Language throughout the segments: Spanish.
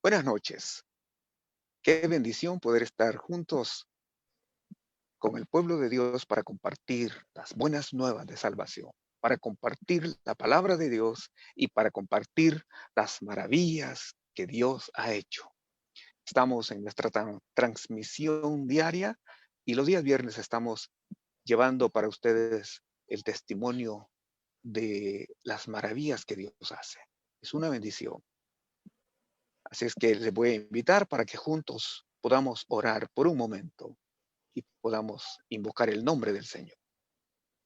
Buenas noches. Qué bendición poder estar juntos con el pueblo de Dios para compartir las buenas nuevas de salvación, para compartir la palabra de Dios y para compartir las maravillas que Dios ha hecho. Estamos en nuestra transmisión diaria y los días viernes estamos llevando para ustedes el testimonio de las maravillas que Dios hace. Es una bendición. Así es que les voy a invitar para que juntos podamos orar por un momento y podamos invocar el nombre del Señor.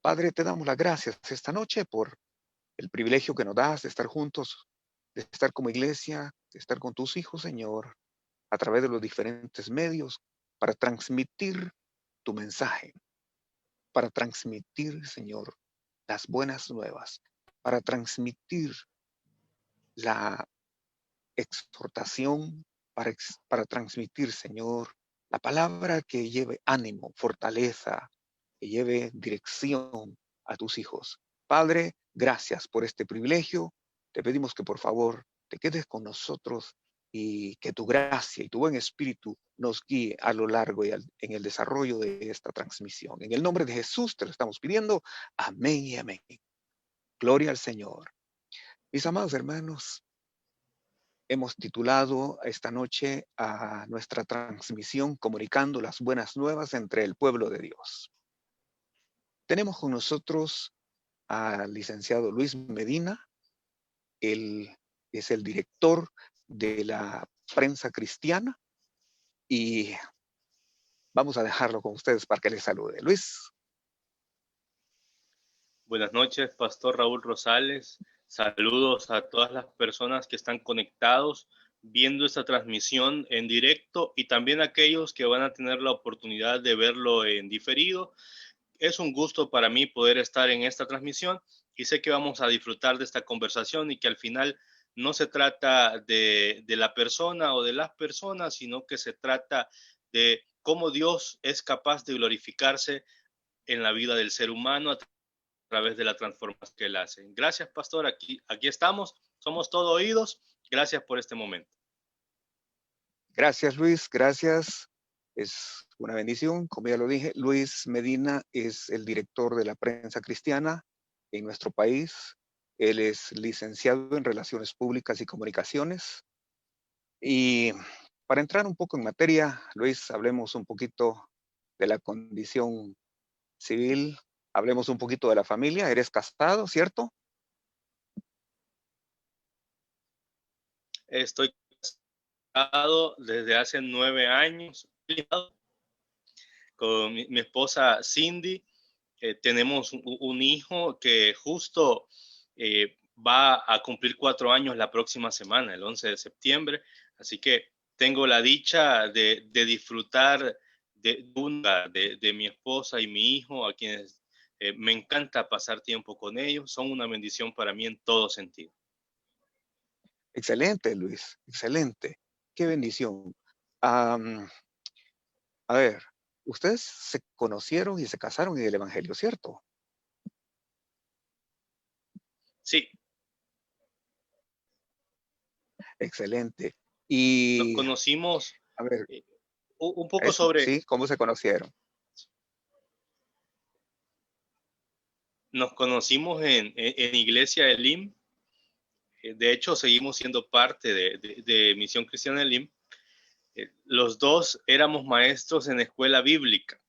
Padre, te damos las gracias esta noche por el privilegio que nos das de estar juntos, de estar como iglesia, de estar con tus hijos, Señor, a través de los diferentes medios para transmitir tu mensaje, para transmitir, Señor, las buenas nuevas, para transmitir la exhortación, para transmitir, Señor, la palabra que lleve ánimo, fortaleza, que lleve dirección a tus hijos. Padre, gracias por este privilegio. Te pedimos que por favor te quedes con nosotros y que tu gracia y tu buen espíritu nos guíe a lo largo y en el desarrollo de esta transmisión. En el nombre de Jesús te lo estamos pidiendo. Amén y amén. Gloria al Señor. Mis amados hermanos, hemos titulado esta noche a nuestra transmisión Comunicando las buenas nuevas entre el pueblo de Dios. Tenemos con nosotros al licenciado Luis Medina. Él es el director de la prensa cristiana y vamos a dejarlo con ustedes para que les salude. Luis. Buenas noches, Pastor Raúl Rosales. Saludos a todas las personas que están conectados viendo esta transmisión en directo y también a aquellos que van a tener la oportunidad de verlo en diferido. Es un gusto para mí poder estar en esta transmisión y sé que vamos a disfrutar de esta conversación y que al final no se trata de la persona o de las personas, sino que se trata de cómo Dios es capaz de glorificarse en la vida del ser humano a través de la transformación que él hace. Gracias, pastor. Aquí estamos. Somos todo oídos. Gracias por este momento. Gracias, Luis. Gracias. Es una bendición. Como ya lo dije, Luis Medina es el director de la prensa cristiana en nuestro país. Él es licenciado en Relaciones Públicas y Comunicaciones. Y para entrar un poco en materia, Luis, hablemos un poquito de la condición civil, hablemos un poquito de la familia. Eres casado, ¿cierto? Estoy casado desde hace 9 años con mi esposa Cindy. Tenemos un hijo que justo va a cumplir 4 años la próxima semana, el 11 de septiembre. Así que tengo la dicha de disfrutar de mi esposa y mi hijo, a quienes me encanta pasar tiempo con ellos. Son una bendición para mí en todo sentido. Excelente, Luis, excelente. Qué bendición. Um, a ver, ustedes se conocieron y se casaron en el Evangelio, ¿cierto? Sí, Excelente. nos Y, conocimos a ver, eh, un poco eso, sobre, sí, ¿cómo se conocieron? nos conocimos en Iglesia Elim. De hecho, seguimos siendo parte de Misión Cristiana Elim. Los dos éramos maestros en escuela bíblica.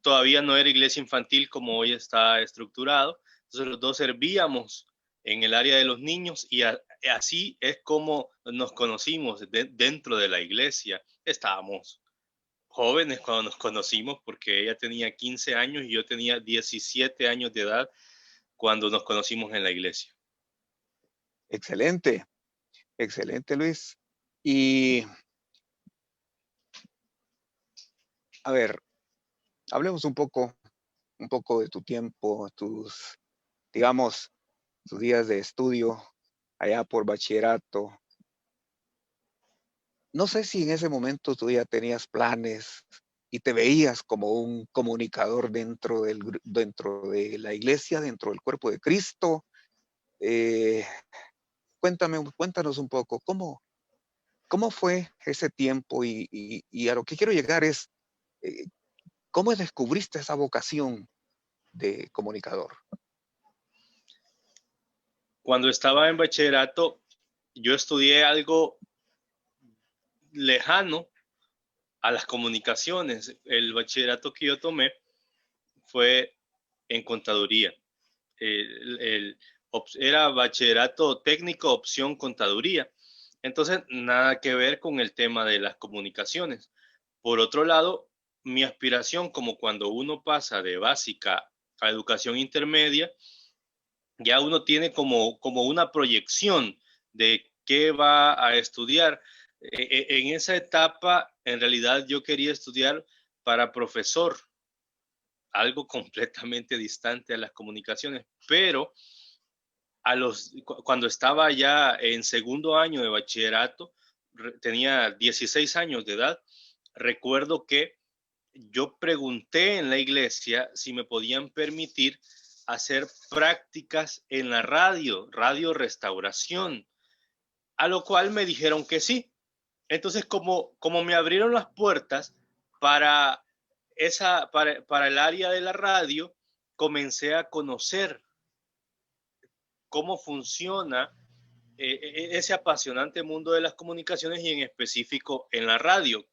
Todavía no era iglesia infantil como hoy está estructurado. Entonces los dos servíamos en el área de los niños y así es como nos conocimos dentro de la iglesia. Estábamos jóvenes cuando nos conocimos porque ella tenía 15 años y yo tenía 17 años de edad cuando nos conocimos en la iglesia. Excelente, excelente, Luis. Y, a ver, hablemos un poco de tu tiempo, tus, digamos, tus días de estudio allá por bachillerato. No sé si en ese momento tú ya tenías planes y te veías como un comunicador dentro de la iglesia, dentro del cuerpo de Cristo. Eh, Cuéntanos un poco, ¿Cómo fue ese tiempo? Y a lo que quiero llegar es, eh, ¿cómo descubriste esa vocación de comunicador? Cuando estaba en bachillerato, yo estudié algo lejano a las comunicaciones. El bachillerato que yo tomé fue en contaduría. Era bachillerato técnico opción contaduría. Entonces, nada que ver con el tema de las comunicaciones. Por otro lado, mi aspiración, como cuando uno pasa de básica a educación intermedia, ya uno tiene como una proyección de qué va a estudiar. En esa etapa, en realidad yo quería estudiar para profesor, algo completamente distante a las comunicaciones, pero cuando estaba ya en segundo año de bachillerato, tenía 16 años de edad, recuerdo que yo pregunté en la iglesia si me podían permitir hacer prácticas en la radio restauración, a lo cual me dijeron que sí. Entonces, como me abrieron las puertas para, para el área de la radio, comencé a conocer cómo funciona ese apasionante mundo de las comunicaciones y en específico en la radio.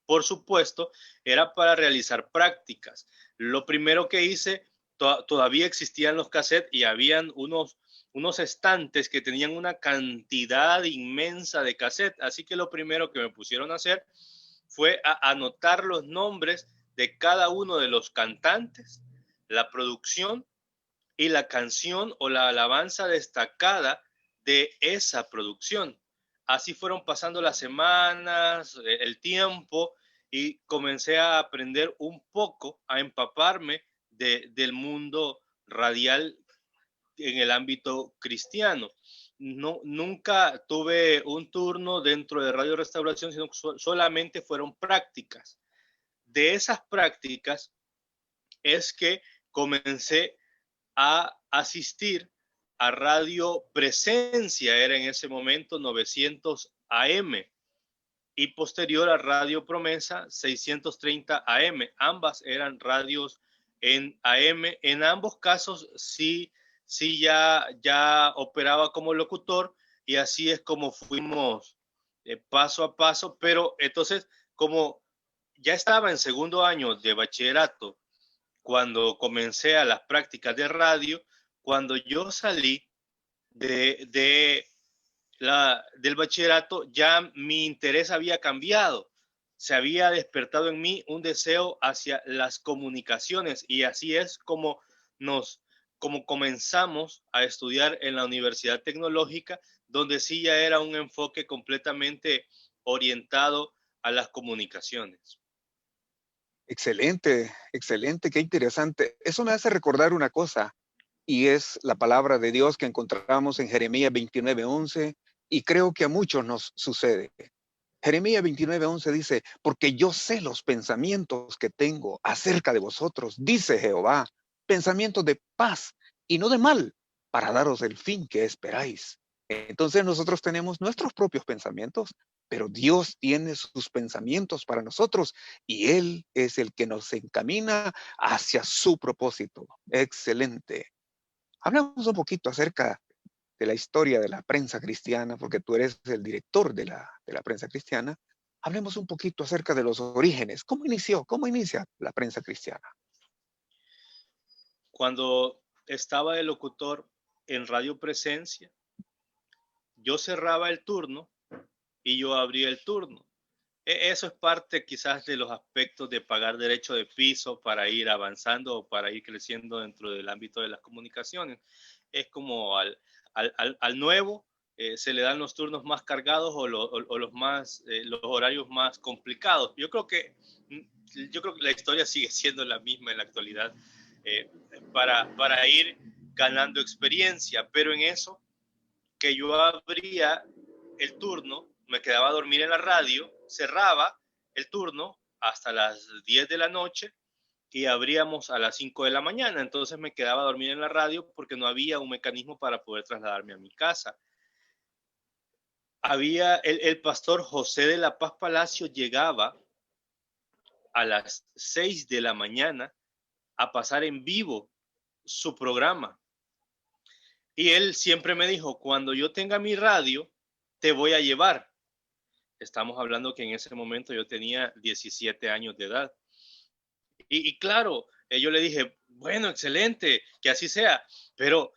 Por supuesto, era para realizar prácticas. Lo primero que hice, todavía existían los cassettes y habían unos estantes que tenían una cantidad inmensa de cassettes. Así que lo primero que me pusieron a hacer fue a anotar los nombres de cada uno de los cantantes, la producción y la canción o la alabanza destacada de esa producción. Así fueron pasando las semanas, el tiempo, y comencé a aprender un poco, a empaparme del mundo radial en el ámbito cristiano. No, nunca tuve un turno dentro de Radio Restauración, sino que solamente fueron prácticas. De esas prácticas es que comencé a asistir a Radio Presencia, era en ese momento 900 AM, y posterior a Radio Promesa 630 AM. Ambas eran radios en AM. En ambos casos sí ya operaba como locutor, y así es como fuimos paso a paso, pero entonces como ya estaba en segundo año de bachillerato cuando comencé a las prácticas de radio, cuando yo salí de del bachillerato, ya mi interés había cambiado. Se había despertado en mí un deseo hacia las comunicaciones, y así es nos, como comenzamos a estudiar en la Universidad Tecnológica, donde sí ya era un enfoque completamente orientado a las comunicaciones. Excelente, excelente, qué interesante. Eso me hace recordar una cosa, y es la palabra de Dios que encontramos en Jeremías 29:11, y creo que a muchos nos sucede. Jeremías 29:11 dice, porque yo sé los pensamientos que tengo acerca de vosotros, dice Jehová, pensamientos de paz y no de mal, para daros el fin que esperáis. Entonces nosotros tenemos nuestros propios pensamientos, pero Dios tiene sus pensamientos para nosotros y Él es el que nos encamina hacia su propósito. Excelente. Hablamos un poquito acerca de la historia de la prensa cristiana, porque tú eres el director de la prensa cristiana. Hablemos un poquito acerca de los orígenes. ¿Cómo inició? ¿Cómo inicia la prensa cristiana? Cuando estaba de locutor en Radio Presencia, yo cerraba el turno y yo abría el turno. Eso es parte quizás de los aspectos de pagar derecho de piso para ir avanzando o para ir creciendo dentro del ámbito de las comunicaciones. Es como al nuevo se le dan los turnos más cargados o los horarios más complicados. Yo creo que la historia sigue siendo la misma en la actualidad, eh, para ir ganando experiencia, pero en eso que yo abría el turno, me quedaba a dormir en la radio, cerraba el turno hasta las 10 de la noche y abríamos a las 5 de la mañana. Entonces me quedaba a dormir en la radio porque no había un mecanismo para poder trasladarme a mi casa. el pastor José de la Paz Palacio llegaba a las 6 de la mañana a pasar en vivo su programa. Y él siempre me dijo, cuando yo tenga mi radio, te voy a llevar. Estamos hablando que en ese momento yo tenía 17 años de edad. Y claro, yo le dije, bueno, excelente, que así sea, pero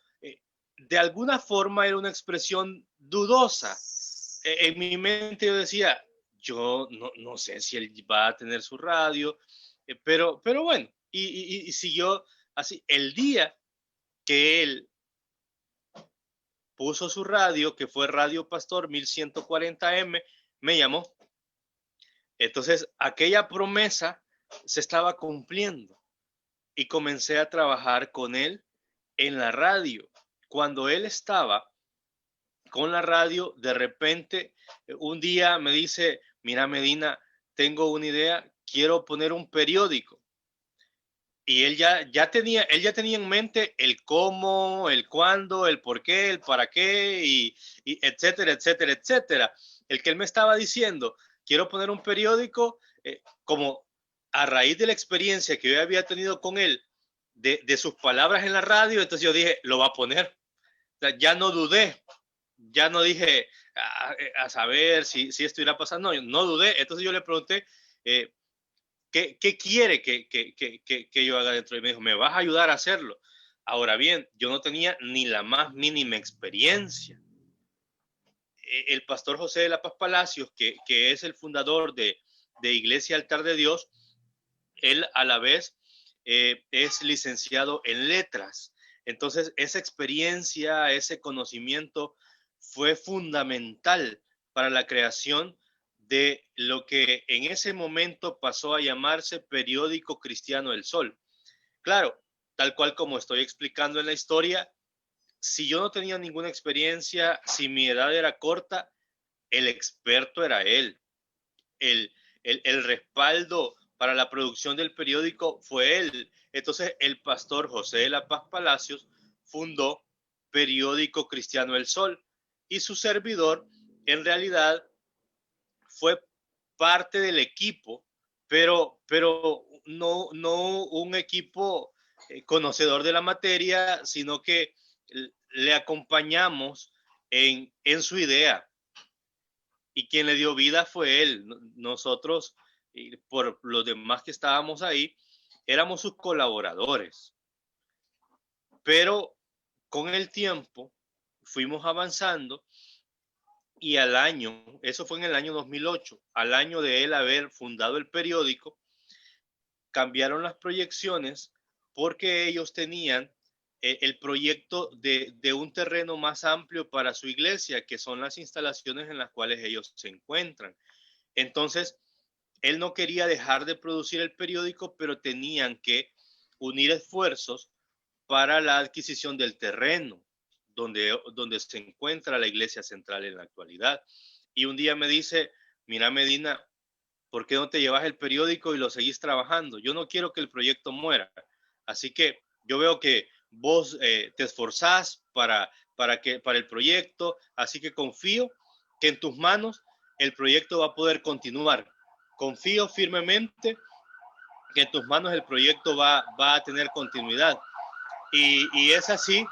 de alguna forma era una expresión dudosa. En mi mente yo decía, yo no sé si él va a tener su radio, pero bueno, y siguió así. El día que él puso su radio, que fue Radio Pastor 1140M, me llamó. Entonces, aquella promesa se estaba cumpliendo y comencé a trabajar con él en la radio. Cuando él estaba con la radio, de repente, un día me dice, mira Medina, tengo una idea, quiero poner un periódico. Y él ya tenía en mente el cómo, el cuándo, el por qué, el para qué, y etcétera, etcétera, etcétera. El que él me estaba diciendo, quiero poner un periódico, como a raíz de la experiencia que yo había tenido con él, de sus palabras en la radio, entonces yo dije, lo va a poner. O sea, ya no dudé, ya no dije a saber si esto irá pasando, no, no dudé. Entonces yo le pregunté, eh, ¿qué quiere que yo haga dentro? Y me dijo, ¿me vas a ayudar a hacerlo? Ahora bien, yo no tenía ni la más mínima experiencia. El pastor José de la Paz Palacios, que es el fundador de Iglesia Altar de Dios, él a la vez es licenciado en letras. Entonces, esa experiencia, ese conocimiento fue fundamental para la creación de lo que en ese momento pasó a llamarse Periódico Cristiano El Sol. Claro, tal cual como estoy explicando en la historia, si yo no tenía ninguna experiencia, si mi edad era corta, el experto era él. El, el respaldo para la producción del periódico fue él. Entonces, el pastor José de la Paz Palacios fundó Periódico Cristiano El Sol y su servidor en realidad fue parte del equipo, pero no un equipo conocedor de la materia, sino que le acompañamos en su idea. Y quien le dio vida fue él. Nosotros, por los demás que estábamos ahí, éramos sus colaboradores. Pero con el tiempo fuimos avanzando y al año, eso fue en el año 2008, al año de él haber fundado el periódico, cambiaron las proyecciones porque ellos tenían el proyecto de un terreno más amplio para su iglesia, que son las instalaciones en las cuales ellos se encuentran. Entonces, él no quería dejar de producir el periódico, pero tenían que unir esfuerzos para la adquisición del terreno donde se encuentra la iglesia central en la actualidad. Y un día me dice, mira Medina, ¿por qué no te llevas el periódico y lo seguís trabajando? Yo no quiero que el proyecto muera. Así que yo veo que vos te esforzás para el proyecto, así que confío que en tus manos el proyecto va a poder continuar. Confío firmemente que en tus manos el proyecto va a tener continuidad. Y es así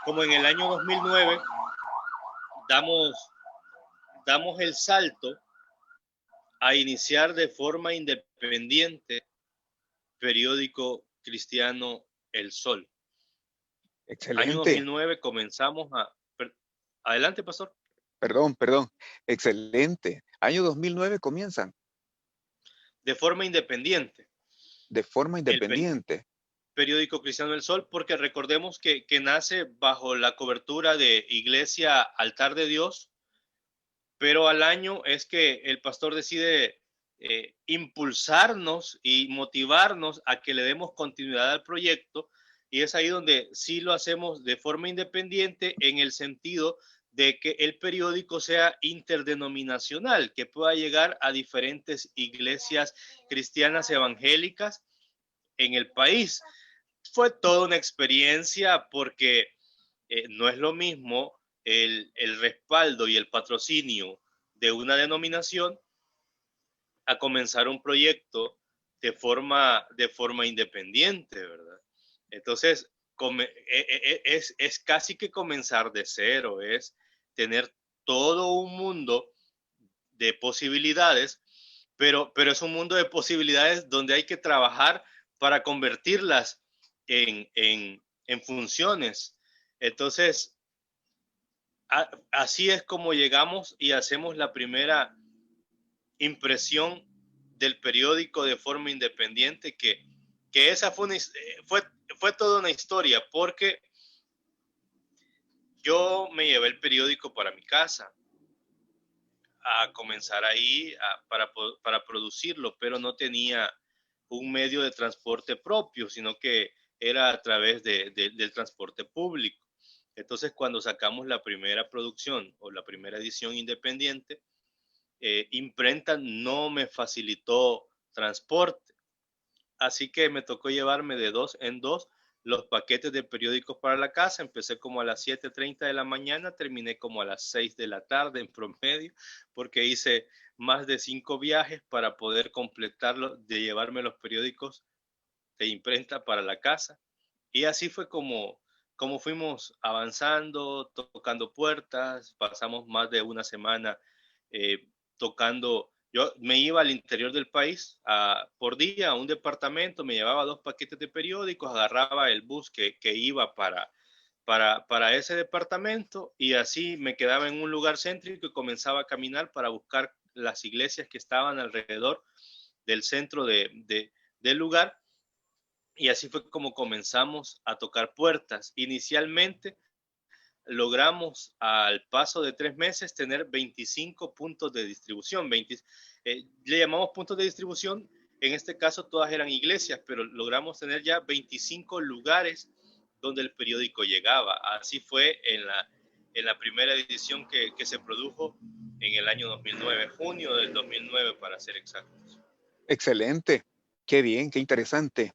como en el año 2009 damos, damos el salto a iniciar de forma independiente Periódico Cristiano El Sol. Año Excelente. 2009 comenzamos a... Adelante, pastor. Perdón. Excelente. Año 2009 comienzan De forma independiente. de forma El independiente. Periódico Cristiano El Sol, porque recordemos que nace bajo la cobertura de Iglesia Altar de Dios, pero al año es que el pastor decide impulsarnos y motivarnos a que le demos continuidad al proyecto, y es ahí donde sí lo hacemos de forma independiente en el sentido de que el periódico sea interdenominacional, que pueda llegar a diferentes iglesias cristianas evangélicas en el país. Fue toda una experiencia porque no es lo mismo el respaldo y el patrocinio de una denominación a comenzar un proyecto de forma independiente, ¿verdad? Entonces, es casi que comenzar de cero, es tener todo un mundo de posibilidades, pero es un mundo de posibilidades donde hay que trabajar para convertirlas en funciones. Entonces, así es como llegamos y hacemos la primera impresión del periódico de forma independiente, que esa fue toda una historia, porque yo me llevé el periódico para mi casa a comenzar ahí para producirlo, pero no tenía un medio de transporte propio, sino que era a través del transporte público. Entonces, cuando sacamos la primera producción o la primera edición independiente, Imprenta no me facilitó transporte, así que me tocó llevarme de dos en dos los paquetes de periódicos para la casa. Empecé como a las 7:30 de la mañana, terminé como a las 6 de la tarde en promedio, porque hice más de 5 viajes para poder completarlo, de llevarme los periódicos de imprenta para la casa. Y así fue como fuimos avanzando, tocando puertas. Pasamos más de una semana tocando. Yo me iba al interior del país por día a un departamento, me llevaba 2 paquetes de periódicos, agarraba el bus que iba para ese departamento, y así me quedaba en un lugar céntrico y comenzaba a caminar para buscar las iglesias que estaban alrededor del centro del lugar. Y así fue como comenzamos a tocar puertas. Inicialmente logramos, al paso de 3 meses, tener 25 puntos de distribución. Le llamamos puntos de distribución, en este caso todas eran iglesias, pero logramos tener ya 25 lugares donde el periódico llegaba. Así fue en la primera edición que se produjo en el año 2009, junio del 2009 para ser exactos. Excelente, qué bien, qué interesante.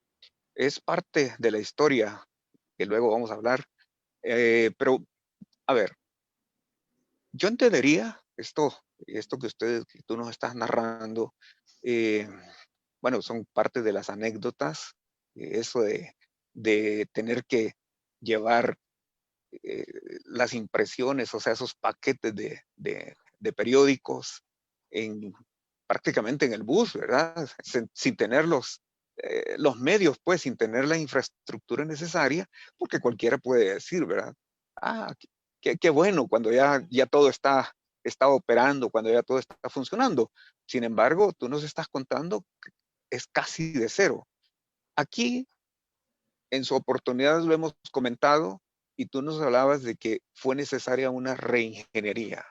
Es parte de la historia que luego vamos a hablar. Pero, a ver, yo entendería esto que tú nos estás narrando, eh, bueno, son parte de las anécdotas, eso de tener que llevar eh, las impresiones, o sea, esos paquetes de periódicos en, prácticamente en el bus, ¿verdad? Sin tener los medios, pues, sin tener la infraestructura necesaria, porque cualquiera puede decir, ¿verdad? Ah, qué bueno cuando ya todo está operando, cuando ya todo está funcionando. Sin embargo, tú nos estás contando que es casi de cero. Aquí en su oportunidad lo hemos comentado y tú nos hablabas de que fue necesaria una reingeniería.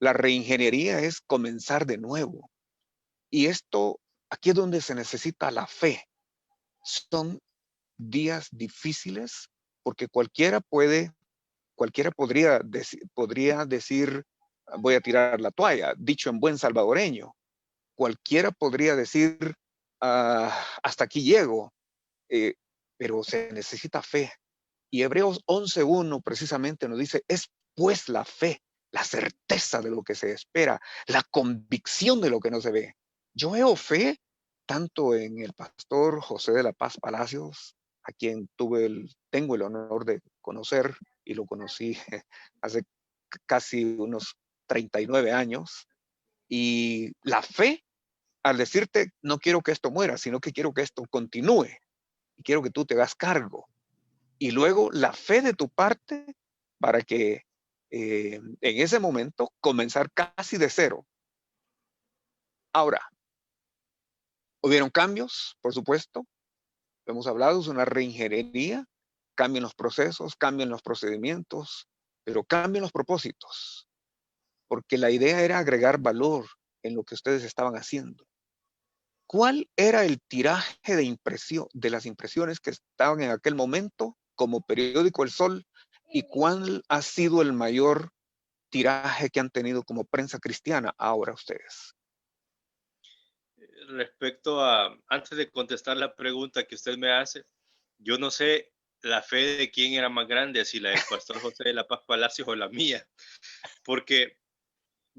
La reingeniería es comenzar de nuevo. Y esto, aquí es donde se necesita la fe. Son días difíciles porque cualquiera podría decir, voy a tirar la toalla, dicho en buen salvadoreño. Cualquiera podría decir, hasta aquí llego, eh, pero se necesita fe. Y Hebreos 11:1 precisamente nos dice, es pues la fe, la certeza de lo que se espera, la convicción de lo que no se ve. Yo veo fe tanto en el pastor José de la Paz Palacios, a quien tengo el honor de conocer y lo conocí hace casi unos 39 años. Y la fe al decirte, no quiero que esto muera, sino que quiero que esto continúe y quiero que tú te hagas cargo y luego la fe de tu parte para que en ese momento comenzar casi de cero. Ahora, hubieron cambios, por supuesto, hemos hablado, es una reingeniería, cambian los procesos, cambian los procedimientos, pero cambian los propósitos, porque la idea era agregar valor en lo que ustedes estaban haciendo. ¿Cuál era el tiraje de las impresiones que estaban en aquel momento como periódico El Sol y cuál ha sido el mayor tiraje que han tenido como prensa cristiana ahora ustedes? Antes de contestar la pregunta que usted me hace, yo no sé la fe de quién era más grande, si la del pastor José de la Paz Palacios o la mía, porque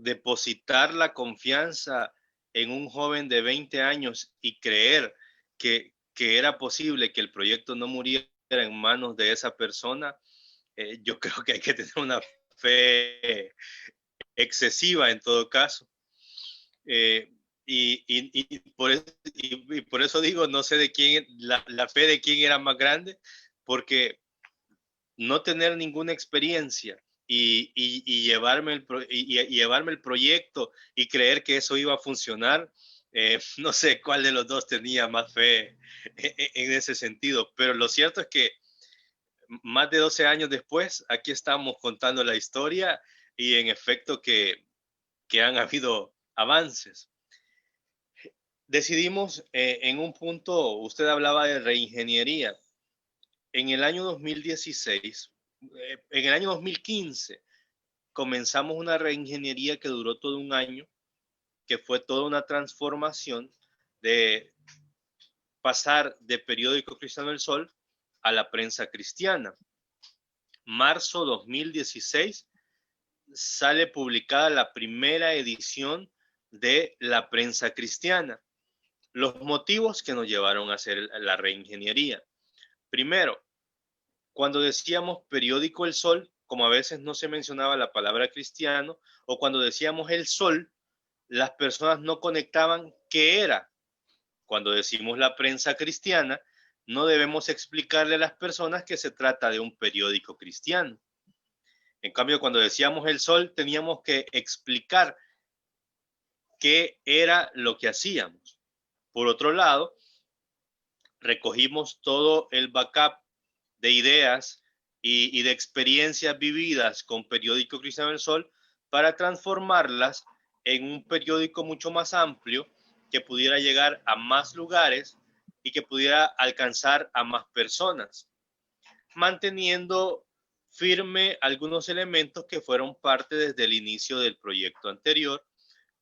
depositar la confianza en un joven de 20 años y creer que era posible que el proyecto no muriera en manos de esa persona, yo creo que hay que tener una fe excesiva en todo caso. Eh, y por eso digo, no sé de quién, la fe de quién era más grande, porque no tener ninguna experiencia y llevarme el proyecto y creer que eso iba a funcionar, no sé cuál de los dos tenía más fe en ese sentido, pero lo cierto es que más de 12 años después, aquí estamos contando la historia y en efecto que han habido avances. Decidimos en un punto, usted hablaba de reingeniería. En el año 2016, en el año 2015, comenzamos una reingeniería que duró todo un año, que fue toda una transformación de pasar de periódico Cristiano El Sol a la prensa cristiana. Marzo 2016 sale publicada la primera edición de la prensa cristiana. Los motivos que nos llevaron a hacer la reingeniería. Primero, cuando decíamos periódico El Sol, como a veces no se mencionaba la palabra cristiano, o cuando decíamos El Sol, las personas no conectaban qué era. Cuando decimos la prensa cristiana, no debemos explicarle a las personas que se trata de un periódico cristiano. En cambio, cuando decíamos El Sol, teníamos que explicar qué era lo que hacíamos. Por otro lado, recogimos todo el backup de ideas y de experiencias vividas con Periódico Cristiano del Sol para transformarlas en un periódico mucho más amplio que pudiera llegar a más lugares y que pudiera alcanzar a más personas, manteniendo firme algunos elementos que fueron parte desde el inicio del proyecto anterior,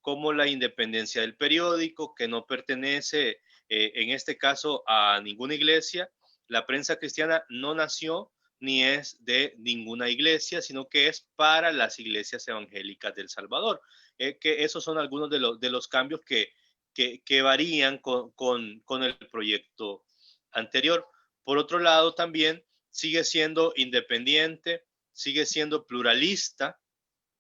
como la independencia del periódico, que no pertenece en este caso a ninguna iglesia. La prensa cristiana no nació ni es de ninguna iglesia, sino que es para las iglesias evangélicas del Salvador. Que esos son algunos de los cambios que varían con el proyecto anterior. Por otro lado, también sigue siendo independiente, sigue siendo pluralista,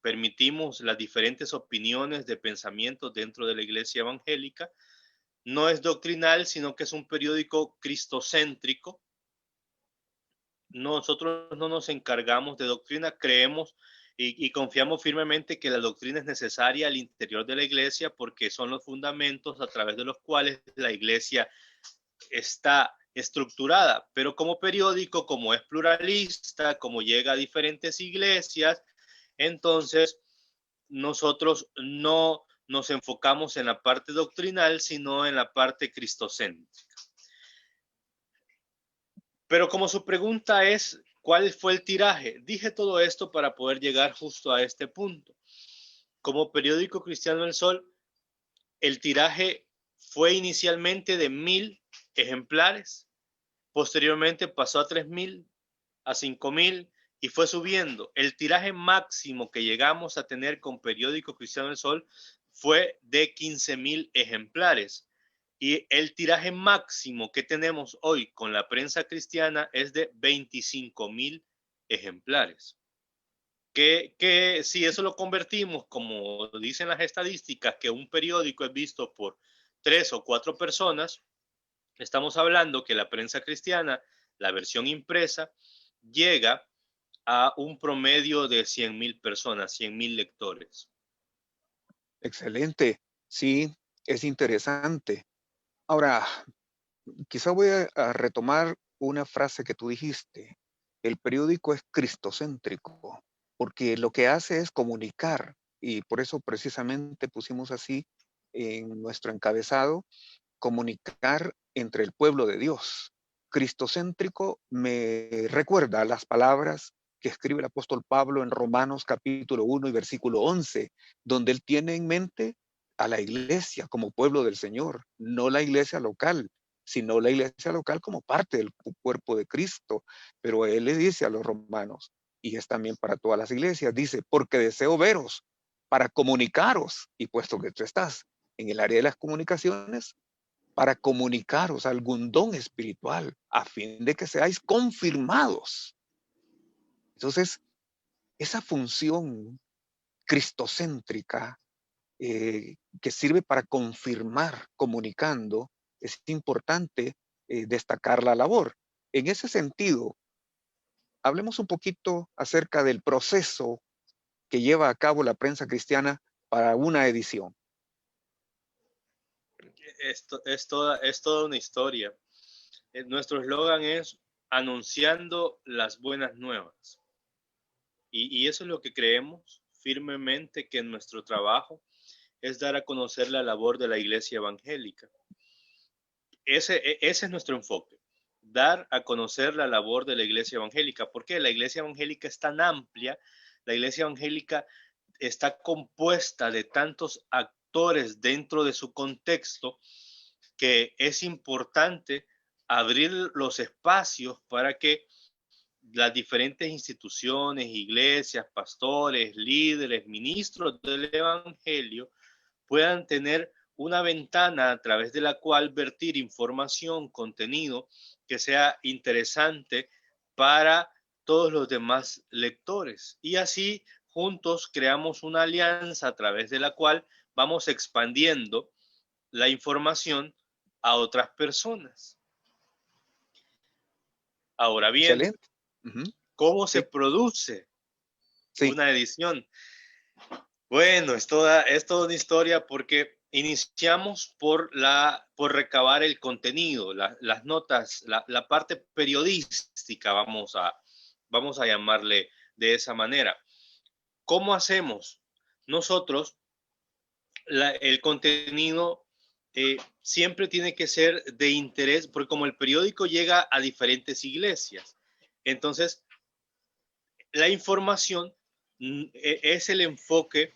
permitimos las diferentes opiniones de pensamiento dentro de la iglesia evangélica. No es doctrinal, sino que es un periódico cristocéntrico. Nosotros no nos encargamos de doctrina, creemos y confiamos firmemente que la doctrina es necesaria al interior de la iglesia porque son los fundamentos a través de los cuales la iglesia está estructurada, pero como periódico, como es pluralista, como llega a diferentes iglesias, entonces nosotros no nos enfocamos en la parte doctrinal, sino en la parte cristocéntrica. Pero como su pregunta es, ¿cuál fue el tiraje? Dije todo esto para poder llegar justo a este punto. Como periódico Cristiano El Sol, el tiraje fue inicialmente de 1,000 ejemplares, posteriormente pasó a 3,000, a 5,000 y fue subiendo. El tiraje máximo que llegamos a tener con periódico Cristiano del Sol fue de 15,000 ejemplares. Y el tiraje máximo que tenemos hoy con la prensa cristiana es de 25,000 ejemplares. Que si eso lo convertimos, como dicen las estadísticas, que un periódico es visto por 3 o 4 personas, estamos hablando que la prensa cristiana, la versión impresa, llega a un promedio de 100,000 personas, 100,000 lectores. Excelente. Sí, es interesante. Ahora, quizá voy a retomar una frase que tú dijiste. El periódico es cristocéntrico, porque lo que hace es comunicar, y por eso precisamente pusimos así en nuestro encabezado, comunicar entre el pueblo de Dios. Cristocéntrico me recuerda las palabras que escribe el apóstol Pablo en Romanos capítulo 1 y versículo 11, donde él tiene en mente a la iglesia como pueblo del Señor, no la iglesia local, sino la iglesia local como parte del cuerpo de Cristo. Pero él le dice a los romanos, y es también para todas las iglesias, dice, porque deseo veros para comunicaros, y puesto que tú estás en el área de las comunicaciones, para comunicaros algún don espiritual, a fin de que seáis confirmados. Entonces, esa función cristocéntrica que sirve para confirmar comunicando, es importante destacar la labor. En ese sentido, hablemos un poquito acerca del proceso que lleva a cabo la prensa cristiana para una edición. Esto es toda una historia. Nuestro eslogan es anunciando las buenas nuevas. Y eso es lo que creemos firmemente, que en nuestro trabajo es dar a conocer la labor de la iglesia evangélica. Ese es nuestro enfoque, dar a conocer la labor de la iglesia evangélica. ¿Por qué? La iglesia evangélica es tan amplia, la iglesia evangélica está compuesta de tantos actores dentro de su contexto, que es importante abrir los espacios para que las diferentes instituciones, iglesias, pastores, líderes, ministros del evangelio puedan tener una ventana a través de la cual vertir información, contenido que sea interesante para todos los demás lectores. Y así juntos creamos una alianza a través de la cual vamos expandiendo la información a otras personas. Ahora bien, Excelente. Ujú. ¿cómo se Sí, produce sí, una edición? Bueno, es toda una historia, porque iniciamos por recabar el contenido, las notas, la parte periodística, vamos a llamarle de esa manera. ¿Cómo hacemos? Nosotros, el contenido siempre tiene que ser de interés, porque como el periódico llega a diferentes iglesias, entonces la información es el enfoque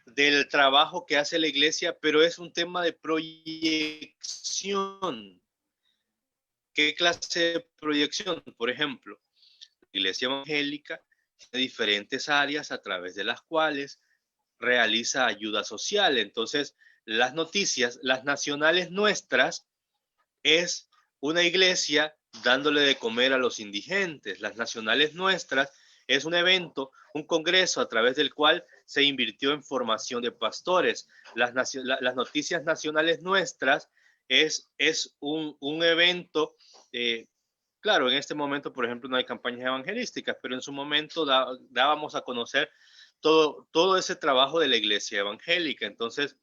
del trabajo que hace la iglesia, pero es un tema de proyección. ¿Qué clase de proyección? Por ejemplo, la iglesia evangélica tiene diferentes áreas a través de las cuales realiza ayuda social. Entonces, las noticias, las nacionales nuestras, es una iglesia dándole de comer a los indigentes. Las nacionales nuestras es un evento, un congreso a través del cual se invirtió en formación de pastores. Las noticias nacionales nuestras es un evento, claro, en este momento, por ejemplo, no hay campañas evangelísticas, pero en su momento dábamos a conocer todo ese trabajo de la iglesia evangélica. Entonces,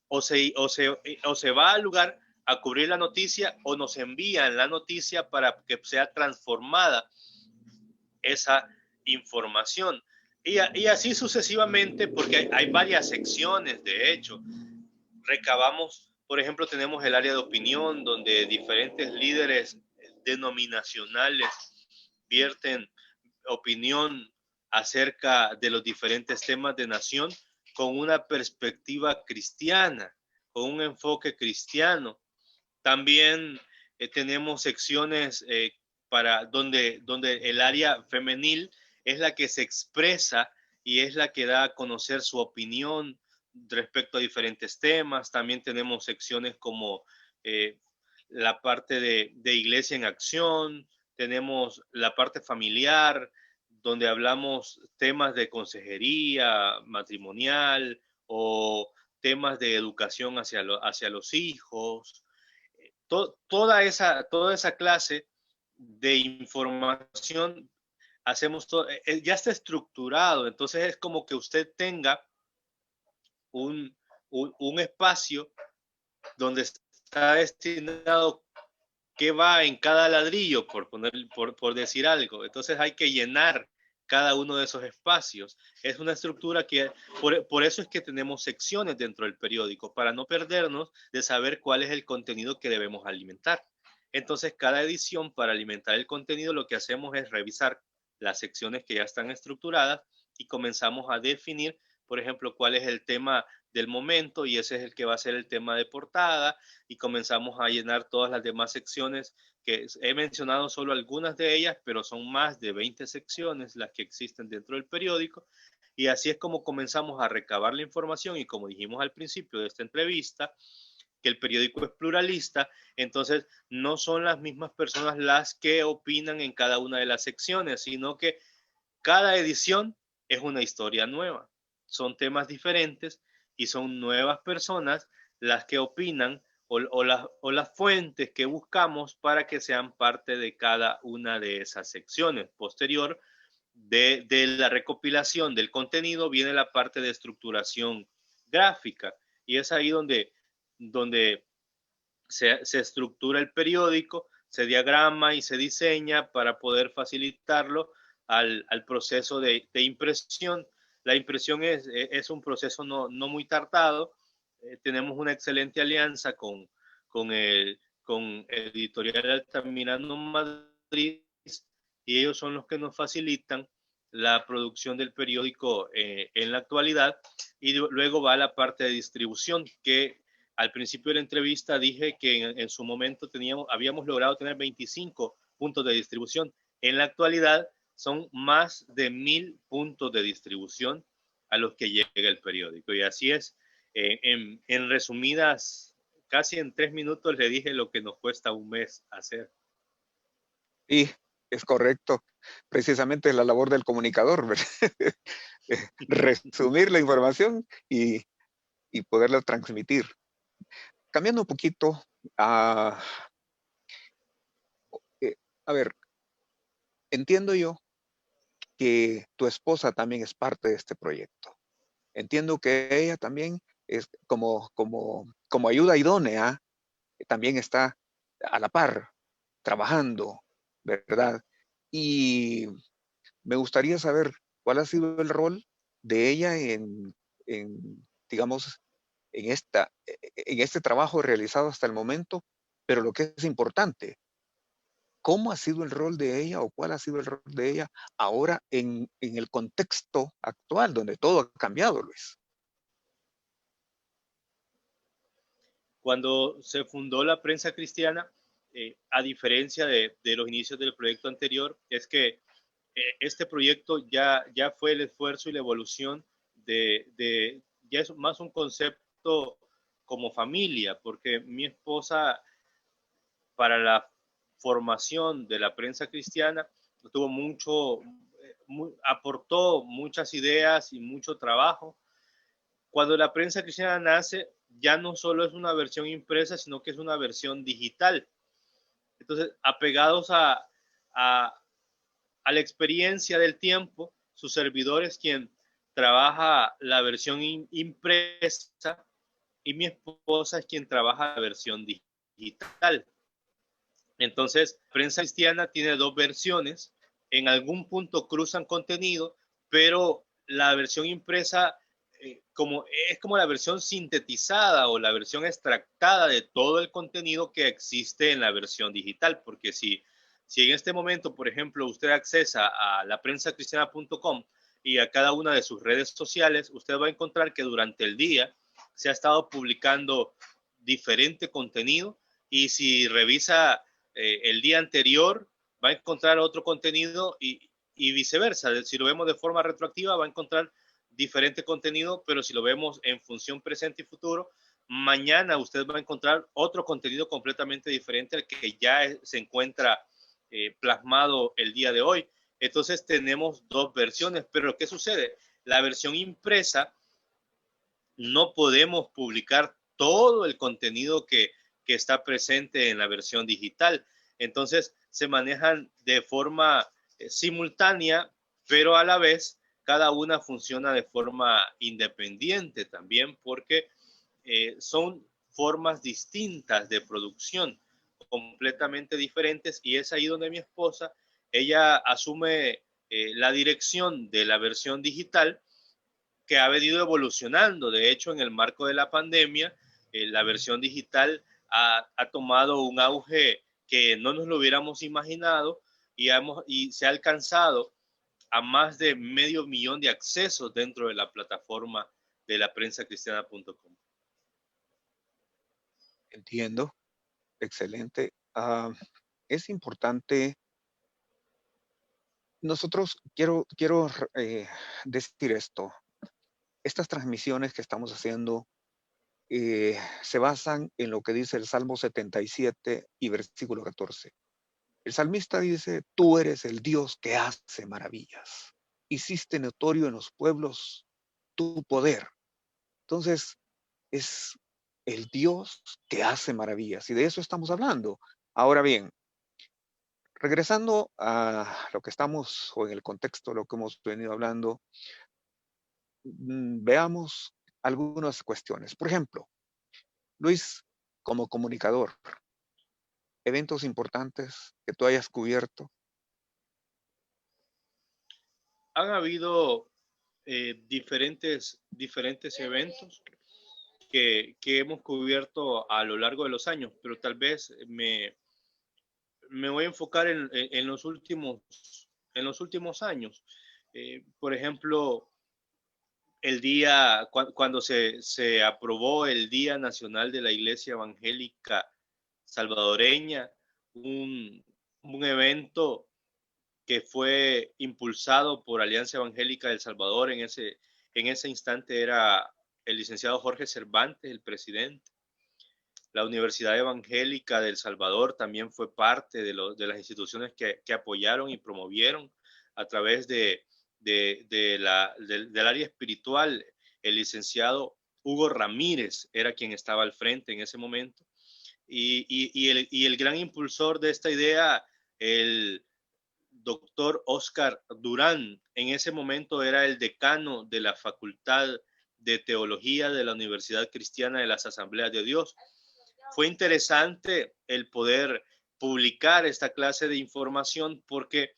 o se va al lugar a cubrir la noticia, o nos envían la noticia para que sea transformada esa información. Y así sucesivamente, porque hay varias secciones, de hecho. Recabamos, por ejemplo, tenemos el área de opinión, donde diferentes líderes denominacionales vierten opinión acerca de los diferentes temas de nación con una perspectiva cristiana, con un enfoque cristiano. También tenemos secciones para donde el área femenil es la que se expresa y es la que da a conocer su opinión respecto a diferentes temas. También tenemos secciones como eh, la parte de iglesia en acción, tenemos la parte familiar, donde hablamos temas de consejería matrimonial o temas de educación hacia los hijos. Toda esa clase de información hacemos todo, ya está estructurado. Entonces es como que usted tenga un, un espacio donde está destinado qué va en cada ladrillo, por decir algo. Entonces hay que llenar cada uno de esos espacios. Es una estructura que, por eso es que tenemos secciones dentro del periódico, para no perdernos de saber cuál es el contenido que debemos alimentar. Entonces, cada edición, para alimentar el contenido, lo que hacemos es revisar las secciones que ya están estructuradas y comenzamos a definir, por ejemplo, cuál es el tema del momento, y ese es el que va a ser el tema de portada, y comenzamos a llenar todas las demás secciones, que he mencionado solo algunas de ellas, pero son más de 20 secciones las que existen dentro del periódico, Y así es como comenzamos a recabar la información y como dijimos al principio de esta entrevista, que el periódico es pluralista, entonces no son las mismas personas las que opinan en cada una de las secciones, sino que cada edición es una historia nueva. Son temas diferentes y son nuevas personas las que opinan o las fuentes que buscamos para que sean parte de cada una de esas secciones. Posterior de la recopilación del contenido viene la parte de estructuración gráfica y es ahí donde se estructura el periódico, se diagrama y se diseña para poder facilitarlo al proceso de impresión. La impresión es un proceso no muy tardado. Tenemos una excelente alianza con Editorial Altamirano Madrid y ellos son los que nos facilitan la producción del periódico en la actualidad y luego va la parte de distribución que al principio de la entrevista dije que en su momento habíamos logrado tener 25 puntos de distribución. En la actualidad son más de 1000 puntos de distribución a los que llega el periódico. Y así es, en resumidas, casi en 3 minutos le dije lo que nos cuesta un mes hacer. Y es correcto. Precisamente la labor del comunicador, resumir la información y poderla transmitir. Cambiando un poquito, a, a ver, entiendo yo que tu esposa también es parte de este proyecto. Entiendo que ella también es como ayuda idónea, también está a la par, trabajando, ¿verdad? Y me gustaría saber cuál ha sido el rol de ella digamos, en este trabajo realizado hasta el momento, pero lo que es importante, ¿cómo ha sido el rol de ella o cuál ha sido el rol de ella ahora en el contexto actual, donde todo ha cambiado, Luis? Cuando se fundó la prensa cristiana, a diferencia de los inicios del proyecto anterior, es que este proyecto ya fue el esfuerzo y la evolución ya es más un concepto como familia, porque mi esposa para la formación de la prensa cristiana tuvo aportó muchas ideas y mucho trabajo. Cuando la prensa cristiana nace, ya no solo es una versión impresa, sino que es una versión digital. Entonces, apegados a, a la experiencia del tiempo, su servidor es quien trabaja la versión impresa y mi esposa es quien trabaja la versión digital. Entonces, prensa cristiana tiene dos versiones, en algún punto cruzan contenido, pero la versión impresa es como la versión sintetizada o la versión extractada de todo el contenido que existe en la versión digital, porque si en este momento, por ejemplo, usted accesa a laprensacristiana.com y a cada una de sus redes sociales, usted va a encontrar que durante el día se ha estado publicando diferente contenido y si revisa el día anterior va a encontrar otro contenido y viceversa. Si lo vemos de forma retroactiva, va a encontrar diferente contenido, pero si lo vemos en función presente y futuro, mañana usted va a encontrar otro contenido completamente diferente al que ya se encuentra plasmado el día de hoy. Entonces tenemos dos versiones, pero ¿qué sucede? La versión impresa no podemos publicar todo el contenido que está presente en la versión digital. Entonces se manejan de forma simultánea, pero a la vez cada una funciona de forma independiente también porque son formas distintas de producción, completamente diferentes y es ahí donde mi esposa, ella asume la dirección de la versión digital que ha venido evolucionando. De hecho, en el marco de la pandemia, la versión digital ha tomado un auge que no nos lo hubiéramos imaginado y se ha alcanzado a más de 500,000 de accesos dentro de la plataforma de la prensacristiana.com. Entiendo, excelente. Es importante nosotros, decir esto, estas transmisiones que estamos haciendo se basan en lo que dice el Salmo 77 y versículo 14. El salmista dice, tú eres el Dios que hace maravillas. Hiciste notorio en los pueblos tu poder. Entonces, es el Dios que hace maravillas y de eso estamos hablando. Ahora bien, regresando a lo que estamos, o en el contexto de lo que hemos venido hablando, veamos algunas cuestiones. Por ejemplo, Luis, como comunicador, eventos importantes que tú hayas cubierto. Han habido diferentes eventos que hemos cubierto a lo largo de los años, pero tal vez me voy a enfocar en los últimos años. Por ejemplo, cuando se aprobó el Día Nacional de la Iglesia Evangélica Salvadoreña, un evento que fue impulsado por Alianza Evangélica del Salvador. En ese instante era el licenciado Jorge Cervantes, el presidente. La Universidad Evangélica del Salvador también fue parte de las instituciones que apoyaron y promovieron a través del área espiritual. El licenciado Hugo Ramírez era quien estaba al frente en ese momento. Y el gran impulsor de esta idea, el doctor Oscar Durán, en ese momento era el decano de la Facultad de Teología de la Universidad Cristiana de las Asambleas de Dios. Fue interesante el poder publicar esta clase de información porque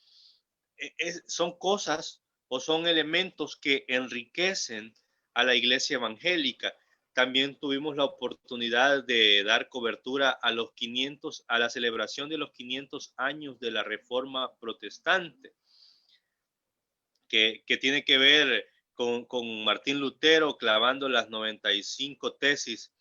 son cosas o son elementos que enriquecen a la iglesia evangélica. También tuvimos la oportunidad de dar cobertura a la celebración de los 500 años de la Reforma Protestante, que tiene que ver con Martín Lutero clavando las 95 tesis.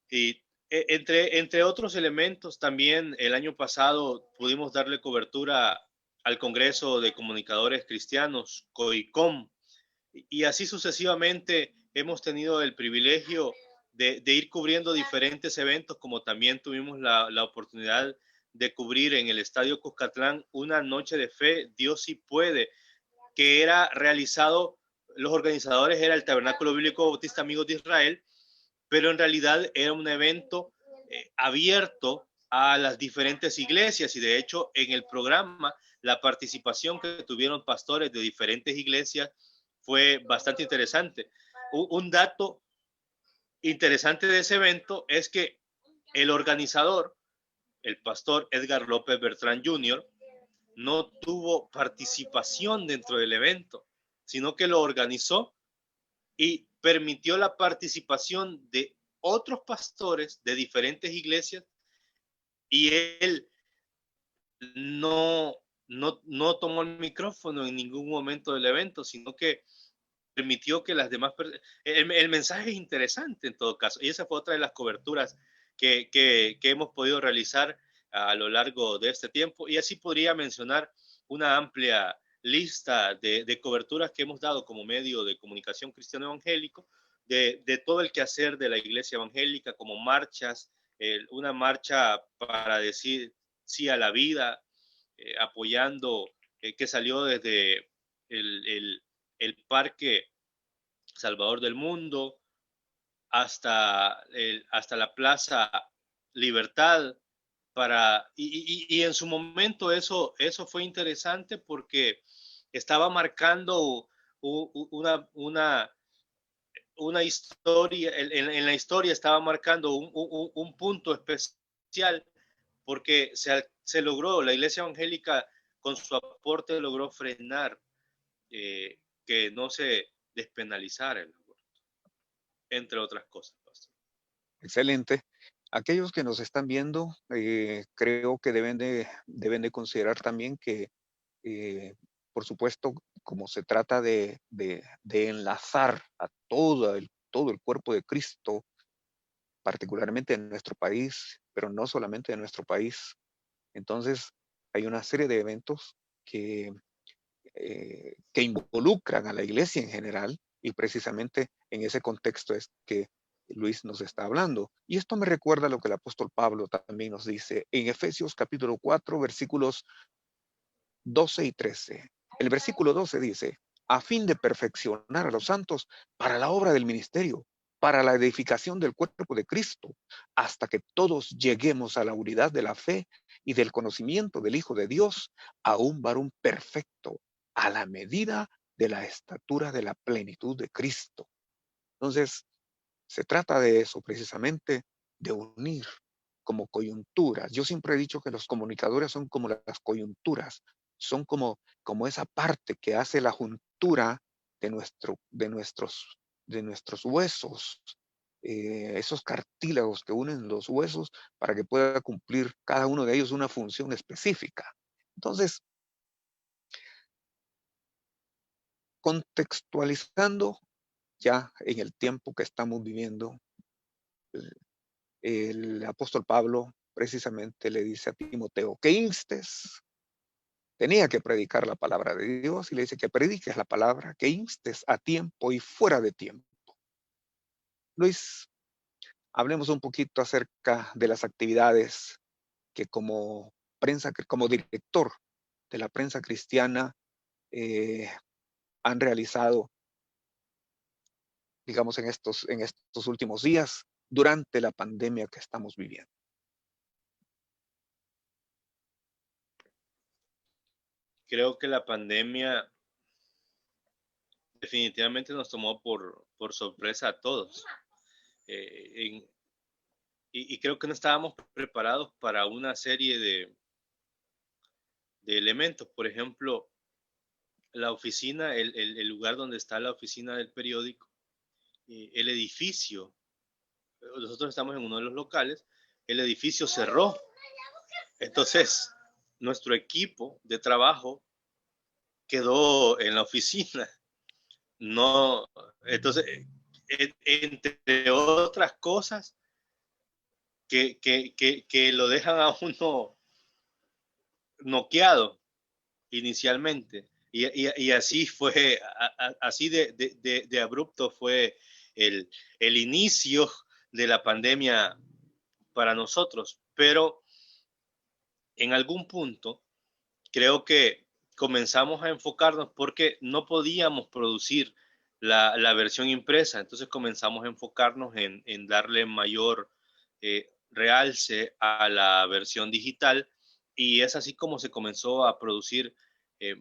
Y entre otros elementos, también el año pasado pudimos darle cobertura al Congreso de Comunicadores Cristianos, COICOM, y así sucesivamente hemos tenido el privilegio de ir cubriendo diferentes eventos, como también tuvimos la oportunidad de cubrir en el Estadio Cuscatlán una noche de fe, Dios sí puede, que era realizado, los organizadores era el Tabernáculo Bíblico Bautista Amigos de Israel, pero en realidad era un evento abierto a las diferentes iglesias y de hecho en el programa la participación que tuvieron pastores de diferentes iglesias fue bastante interesante. Un dato interesante de ese evento es que el organizador, el pastor Edgar López Bertrán Jr., no tuvo participación dentro del evento, sino que lo organizó y permitió la participación de otros pastores de diferentes iglesias y él no, no tomó el micrófono en ningún momento del evento, sino que permitió que las demás el mensaje es interesante en todo caso y esa fue otra de las coberturas que hemos podido realizar a lo largo de este tiempo y así podría mencionar una amplia lista de coberturas que hemos dado como medio de comunicación cristiano evangélico de todo el quehacer de la iglesia evangélica como marchas, una marcha para decir sí a la vida, apoyando que salió desde el Parque Salvador del Mundo hasta la Plaza Libertad. Y en su momento eso fue interesante porque estaba marcando una historia, en la historia estaba marcando un punto especial porque se logró, la iglesia evangélica con su aporte logró frenar que no se despenalizara el aborto, entre otras cosas. Excelente. Aquellos que nos están viendo, creo que deben de considerar también que, por supuesto, como se trata de enlazar a todo el cuerpo de Cristo, particularmente en nuestro país, pero no solamente en nuestro país, entonces hay una serie de eventos que involucran a la iglesia en general, y precisamente en ese contexto es que Luis nos está hablando. Y esto me recuerda lo que el apóstol Pablo también nos dice en Efesios capítulo 4, versículos 12 y 13. El versículo 12 dice, a fin de perfeccionar a los santos para la obra del ministerio, para la edificación del cuerpo de Cristo, hasta que todos lleguemos a la unidad de la fe y del conocimiento del Hijo de Dios, a un varón perfecto, a la medida de la estatura de la plenitud de Cristo. Entonces, se trata de eso precisamente, de unir como coyunturas. Yo siempre he dicho que los comunicadores son como las coyunturas, son como esa parte que hace la juntura de nuestros huesos, esos cartílagos que unen los huesos para que pueda cumplir cada uno de ellos una función específica. Entonces, contextualizando ya en el tiempo que estamos viviendo, el apóstol Pablo precisamente le dice a Timoteo que instes, tenía que predicar la palabra de Dios y le dice que prediques la palabra, que instes a tiempo y fuera de tiempo. Luis, hablemos un poquito acerca de las actividades que como prensa, como director de la prensa cristiana eh, han realizado, digamos, en estos últimos días durante la pandemia que estamos viviendo. Creo que la pandemia definitivamente nos tomó por sorpresa a todos. Y creo que no estábamos preparados para una serie de elementos. Por ejemplo, la oficina, el lugar donde está la oficina del periódico, el edificio, nosotros estamos en uno de los locales, el edificio cerró. Entonces, nuestro equipo de trabajo quedó en la oficina. No, entonces, entre otras cosas que lo dejan a uno noqueado inicialmente. Y así fue, así de abrupto fue el inicio de la pandemia para nosotros. Pero en algún punto creo que comenzamos a enfocarnos porque no podíamos producir la versión impresa. Entonces comenzamos a enfocarnos en darle mayor realce a la versión digital, y es así como se comenzó a producir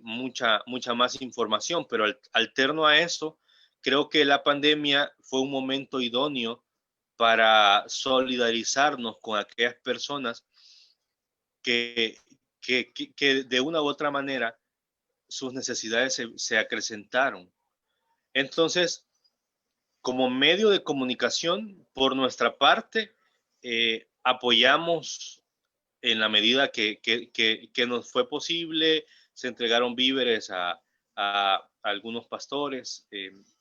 mucha más información. Pero alterno a eso, creo que la pandemia fue un momento idóneo para solidarizarnos con aquellas personas que, que de una u otra manera sus necesidades se acrecentaron. Entonces, como medio de comunicación, por nuestra parte, apoyamos en la medida que nos fue posible. Se entregaron víveres a algunos pastores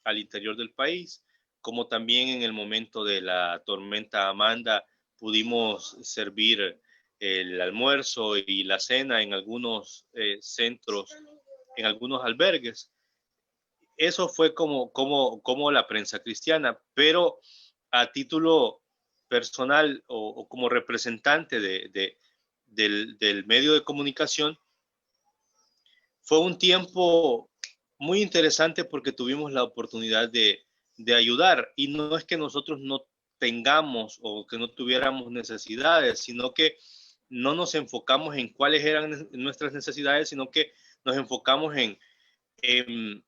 al interior del país, como también en el momento de la tormenta Amanda pudimos servir el almuerzo y la cena en algunos centros, en algunos albergues. Eso fue como la prensa cristiana, pero a título personal o como representante del medio de comunicación, fue un tiempo muy interesante porque tuvimos la oportunidad de ayudar. Y no es que nosotros no tengamos o que no tuviéramos necesidades, sino que no nos enfocamos en cuáles eran nuestras necesidades, sino que nos enfocamos en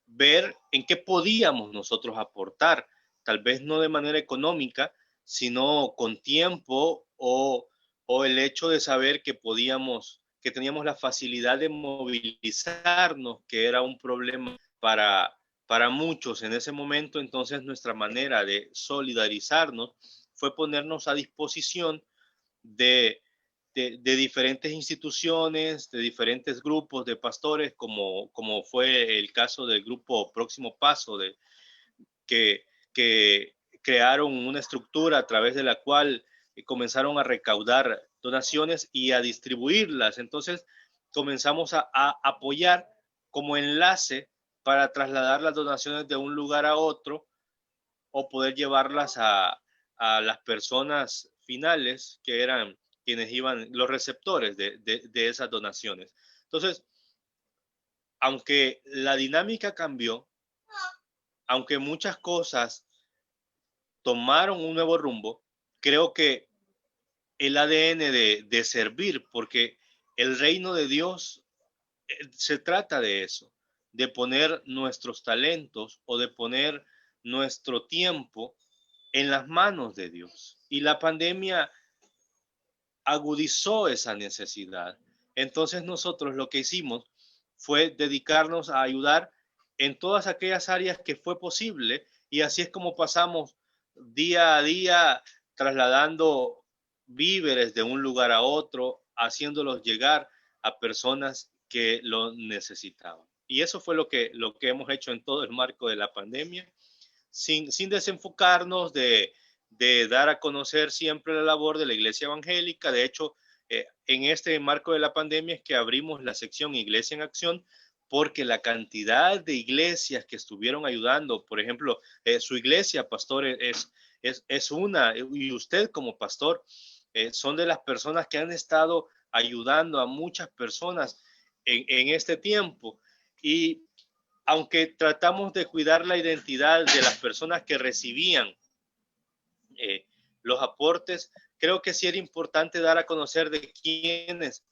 ver en qué podíamos nosotros aportar, tal vez no de manera económica, sino con tiempo o el hecho de saber que podíamos, que teníamos la facilidad de movilizarnos, que era un problema para muchos en ese momento. Entonces nuestra manera de solidarizarnos fue ponernos a disposición de de diferentes instituciones, de diferentes grupos de pastores, como fue el caso del grupo Próximo Paso, que, que crearon una estructura a través de la cual comenzaron a recaudar donaciones y a distribuirlas. Entonces, comenzamos a apoyar como enlace para trasladar las donaciones de un lugar a otro o poder llevarlas a las personas finales que eran quienes iban, los receptores de esas donaciones. Entonces, aunque la dinámica cambió, aunque muchas cosas tomaron un nuevo rumbo, creo que el ADN de servir, porque el reino de Dios se trata de eso, de poner nuestros talentos o de poner nuestro tiempo en las manos de Dios. Y la pandemia agudizó esa necesidad. Entonces nosotros lo que hicimos fue dedicarnos a ayudar en todas aquellas áreas que fue posible y así es como pasamos día a día trasladando víveres de un lugar a otro, haciéndolos llegar a personas que lo necesitaban. Y eso fue lo que hemos hecho en todo el marco de la pandemia, sin desenfocarnos de dar a conocer siempre la labor de la Iglesia Evangélica. De hecho, en este marco de la pandemia es que abrimos la sección Iglesia en Acción, porque la cantidad de iglesias que estuvieron ayudando, por ejemplo, su iglesia, pastor, es una, y usted como pastor, son de las personas que han estado ayudando a muchas personas en este tiempo. Y aunque tratamos de cuidar la identidad de las personas que recibían eh, los aportes, creo que sí era importante dar a conocer de quiénes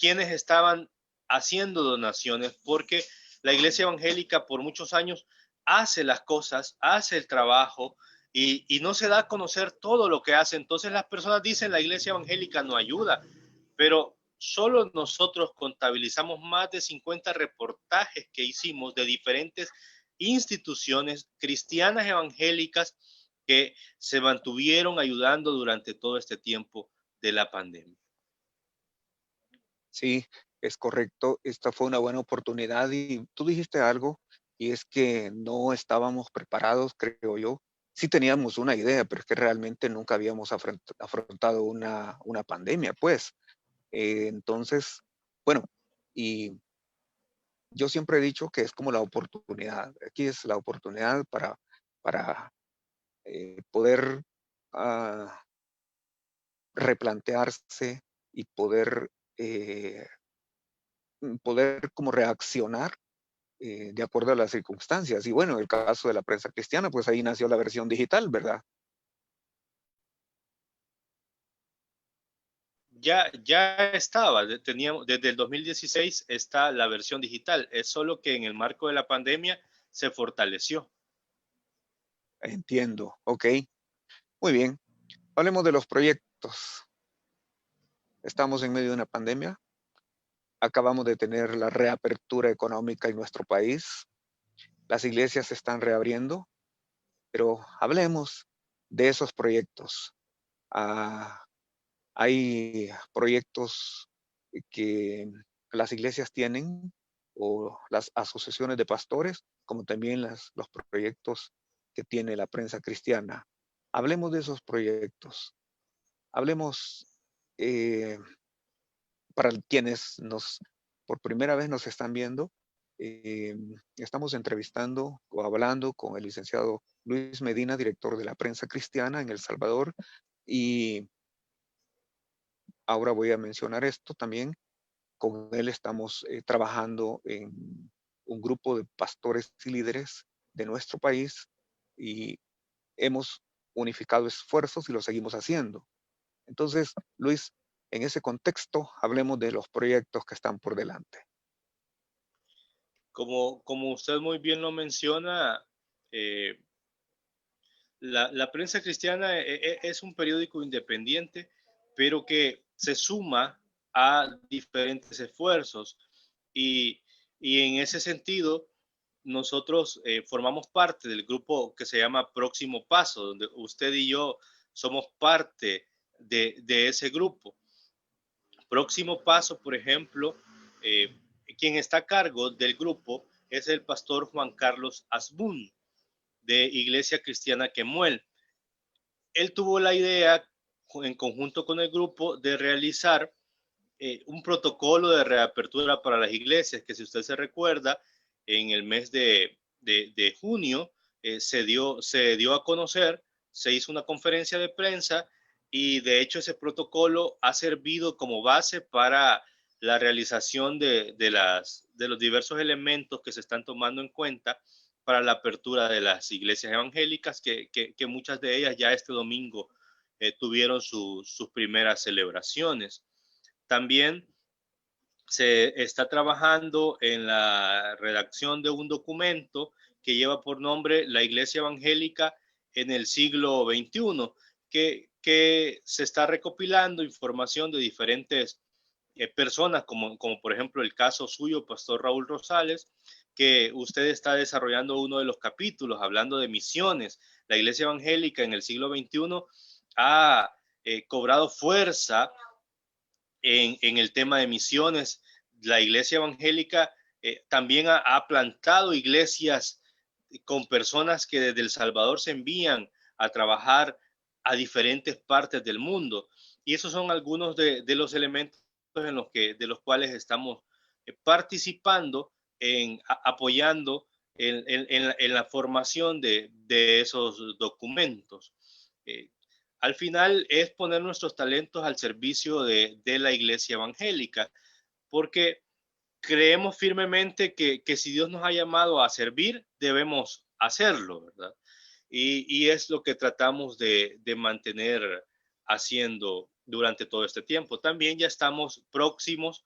estaban haciendo donaciones, porque la Iglesia Evangélica por muchos años hace las cosas, hace el trabajo y no se da a conocer todo lo que hace. Entonces las personas dicen la Iglesia Evangélica no ayuda, pero solo nosotros contabilizamos más de 50 reportajes que hicimos de diferentes instituciones cristianas evangélicas que se mantuvieron ayudando durante todo este tiempo de la pandemia. Sí, es correcto. Esta fue una buena oportunidad y tú dijiste algo, y es que no estábamos preparados, creo yo. Sí teníamos una idea, pero es que realmente nunca habíamos afrontado una pandemia, pues. Entonces, bueno, y yo siempre he dicho que es como la oportunidad. Aquí es la oportunidad para poder ah, replantearse y poder como reaccionar de acuerdo a las circunstancias. Y bueno, en el caso de la prensa cristiana, pues ahí nació la versión digital, ¿verdad? Ya estaba, teníamos, desde el 2016 está la versión digital, es solo que en el marco de la pandemia se fortaleció. Entiendo, ok. Muy bien, hablemos de los proyectos. Estamos en medio de una pandemia. Acabamos de tener la reapertura económica en nuestro país. Las iglesias se están reabriendo, pero hablemos de esos proyectos. Ah, hay proyectos que las iglesias tienen o las asociaciones de pastores, como también los proyectos que tiene la prensa cristiana. Hablemos de esos proyectos. Hablemos eh, para quienes por primera vez nos están viendo. Estamos entrevistando o hablando con el licenciado Luis Medina, director de la prensa cristiana en El Salvador, y ahora voy a mencionar esto también. Con él estamos trabajando en un grupo de pastores y líderes de nuestro país y hemos unificado esfuerzos y lo seguimos haciendo. Entonces, Luis, en ese contexto, hablemos de los proyectos que están por delante. Como usted muy bien lo menciona, eh, la prensa cristiana es un periódico independiente, pero que se suma a diferentes esfuerzos y, y en ese sentido nosotros formamos parte del grupo que se llama Próximo Paso, donde usted y yo somos parte de ese grupo. Próximo Paso, por ejemplo, eh, quien está a cargo del grupo es el pastor Juan Carlos Asbun, de Iglesia Cristiana Quemuel. Él tuvo la idea, en conjunto con el grupo, de realizar un protocolo de reapertura para las iglesias, que si usted se recuerda, en el mes de junio se dio a conocer, se hizo una conferencia de prensa y de hecho ese protocolo ha servido como base para la realización de los diversos elementos que se están tomando en cuenta para la apertura de las iglesias evangélicas, que muchas de ellas ya este domingo tuvieron sus primeras celebraciones. También se está trabajando en la redacción de un documento que lleva por nombre La Iglesia Evangélica en el siglo XXI, que se está recopilando información de diferentes personas, como por ejemplo el caso suyo, Pastor Raúl Rosales, que usted está desarrollando uno de los capítulos hablando de misiones. La Iglesia Evangélica en el siglo XXI ha cobrado fuerza en el tema de misiones. La Iglesia Evangélica también ha plantado iglesias con personas que desde El Salvador se envían a trabajar a diferentes partes del mundo. Y esos son algunos de los elementos de los cuales estamos participando, apoyando en la formación de esos documentos. Eh, Al final es poner nuestros talentos al servicio de la iglesia evangélica, porque creemos firmemente que si Dios nos ha llamado a servir, debemos hacerlo, ¿verdad? Y es lo que tratamos de mantener haciendo durante todo este tiempo. También ya estamos próximos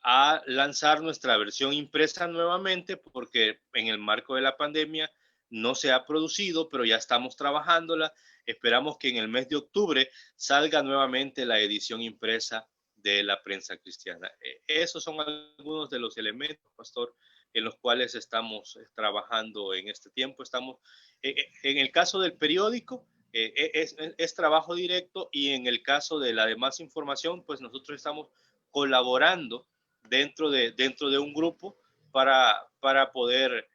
a lanzar nuestra versión impresa nuevamente, porque en el marco de la pandemia no se ha producido, pero ya estamos trabajándola. Esperamos que en el mes de octubre salga nuevamente la edición impresa de la prensa cristiana. Esos son algunos de los elementos, pastor, en los cuales estamos trabajando en este tiempo. Estamos, en el caso del periódico, es trabajo directo, y en el caso de la demás información, pues nosotros estamos colaborando dentro de un grupo para poder,